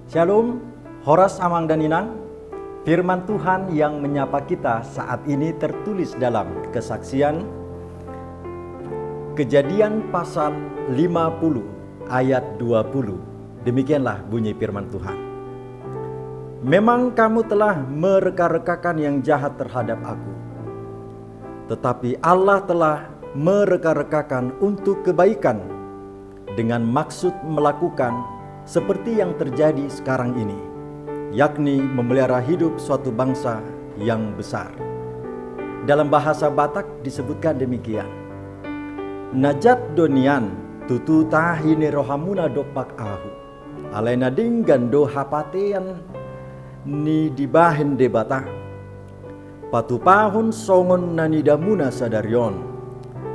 Shalom, Horas Amang dan Inang. Firman Tuhan yang menyapa kita saat ini tertulis dalam Kesaksian Kejadian pasal 50 ayat 20. Demikianlah bunyi firman Tuhan. Memang kamu telah mereka-rekakan yang jahat terhadap aku, tetapi Allah telah mereka-rekakan untuk kebaikan dengan maksud melakukan seperti yang terjadi sekarang ini, yakni memelihara hidup suatu bangsa yang besar. Dalam bahasa Batak disebutkan demikian. Najat donian tutu tahine rohamuna dopak ahu. Alaina dinggan do hapatean ni dibahin debata. Patupahun songon nanidamuna sadaryon.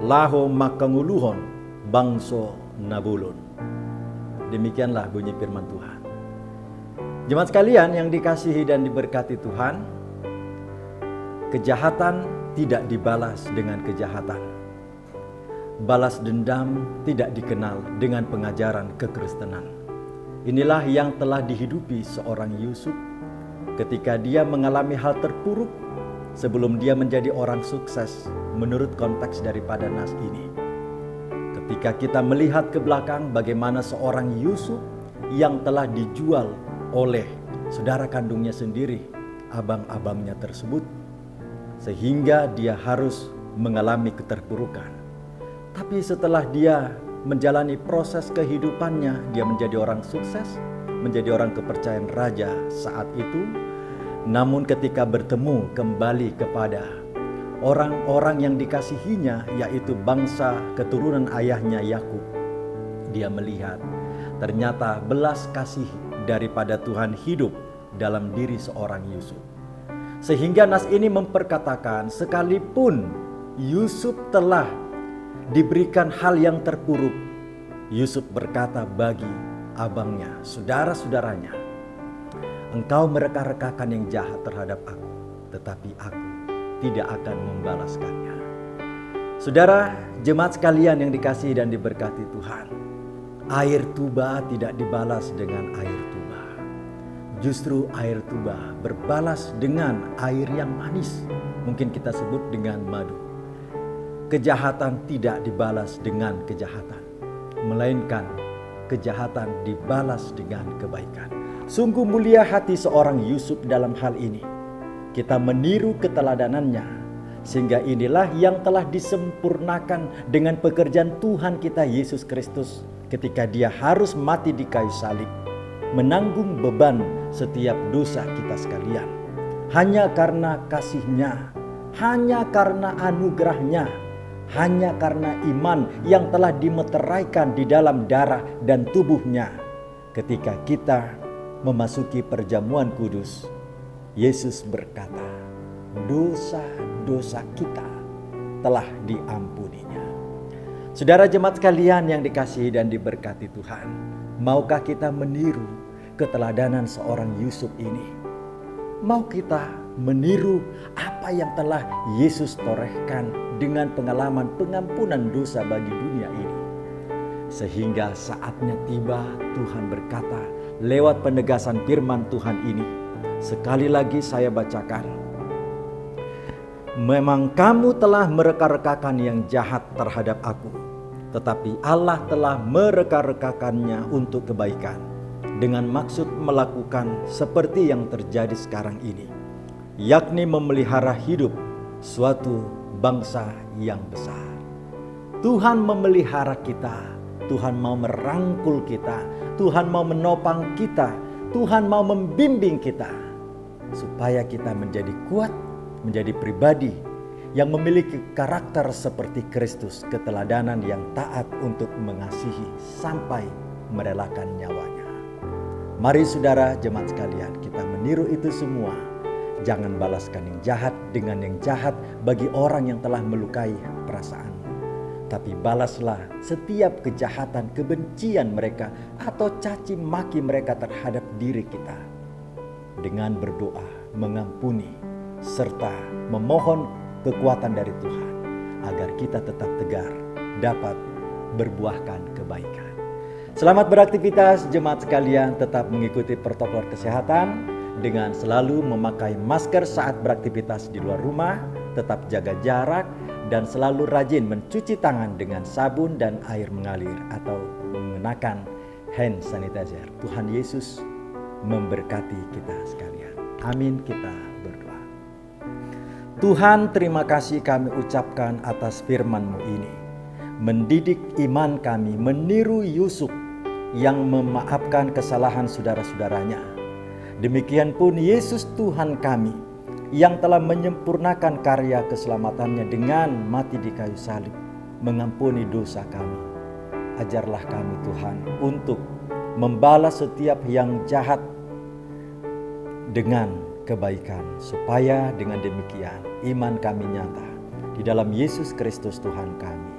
Laho makanguluhon bangso nabulun. Demikianlah bunyi firman Tuhan. Jemaat sekalian yang dikasihi dan diberkati Tuhan, kejahatan tidak dibalas dengan kejahatan. Balas dendam tidak dikenal dengan pengajaran kekristenan. Inilah yang telah dihidupi seorang Yusuf ketika dia mengalami hal terpuruk sebelum dia menjadi orang sukses menurut konteks daripada nas ini. Ketika kita melihat ke belakang bagaimana seorang Yusuf yang telah dijual oleh saudara kandungnya sendiri, abang-abangnya tersebut, sehingga dia harus mengalami keterpurukan. Tapi setelah dia menjalani proses kehidupannya, dia menjadi orang sukses, menjadi orang kepercayaan raja saat itu. Namun ketika bertemu kembali kepada orang-orang yang dikasihinya, yaitu bangsa keturunan ayahnya Yakub, dia melihat ternyata belas kasih daripada Tuhan hidup dalam diri seorang Yusuf. Sehingga nas ini memperkatakan, sekalipun Yusuf telah diberikan hal yang terpuruk, Yusuf berkata bagi abangnya, saudara-saudaranya, engkau mereka-rekakan yang jahat terhadap aku, tetapi aku tidak akan membalaskannya. Saudara, jemaat sekalian yang dikasihi dan diberkati Tuhan, air tuba tidak dibalas dengan air tuba. Justru air tuba berbalas dengan air yang manis. Mungkin kita sebut dengan madu. Kejahatan tidak dibalas dengan kejahatan, melainkan kejahatan dibalas dengan kebaikan. Sungguh mulia hati seorang Yusuf dalam hal ini. Kita meniru keteladanannya, sehingga inilah yang telah disempurnakan dengan pekerjaan Tuhan kita Yesus Kristus ketika dia harus mati di kayu salib, menanggung beban setiap dosa kita sekalian. Hanya karena kasih-Nya, hanya karena anugerah-Nya, hanya karena iman yang telah dimeteraikan di dalam darah dan tubuh-Nya. Ketika kita memasuki perjamuan kudus, Yesus berkata, dosa-dosa kita telah diampuninya. Saudara jemaat sekalian yang dikasihi dan diberkati Tuhan, maukah kita meniru keteladanan seorang Yusuf ini? Mau kita meniru apa yang telah Yesus torehkan dengan pengalaman pengampunan dosa bagi dunia ini? Sehingga saatnya tiba, Tuhan berkata lewat penegasan firman Tuhan ini. Sekali lagi saya bacakan. Memang kamu telah mereka-rekakan yang jahat terhadap aku, tetapi Allah telah mereka-rekakannya untuk kebaikan, dengan maksud melakukan seperti yang terjadi sekarang ini, yakni memelihara hidup suatu bangsa yang besar. Tuhan memelihara kita, Tuhan mau merangkul kita, Tuhan mau menopang kita, Tuhan mau membimbing kita, supaya kita menjadi kuat, menjadi pribadi yang memiliki karakter seperti Kristus, keteladanan yang taat untuk mengasihi sampai merelakan nyawanya. Mari saudara jemaat sekalian, kita meniru itu semua. Jangan balaskan yang jahat dengan yang jahat bagi orang yang telah melukai perasaanmu. Tapi balaslah setiap kejahatan, kebencian mereka atau caci maki mereka terhadap diri kita, dengan berdoa, mengampuni, serta memohon kekuatan dari Tuhan agar kita tetap tegar, dapat berbuahkan kebaikan. Selamat beraktivitas jemaat sekalian, tetap mengikuti protokol kesehatan dengan selalu memakai masker saat beraktivitas di luar rumah, tetap jaga jarak, dan selalu rajin mencuci tangan dengan sabun dan air mengalir atau menggunakan hand sanitizer. Tuhan Yesus memberkati kita sekalian. Amin, kita berdoa. Tuhan, terima kasih kami ucapkan atas firman-Mu ini. Mendidik iman kami, meniru Yusuf yang memaafkan kesalahan saudara-saudaranya. Demikian pun Yesus Tuhan kami yang telah menyempurnakan karya keselamatannya dengan mati di kayu salib, mengampuni dosa kami. Ajarlah kami Tuhan untuk membalas setiap yang jahat dengan kebaikan, supaya dengan demikian iman kami nyata di dalam Yesus Kristus Tuhan kami.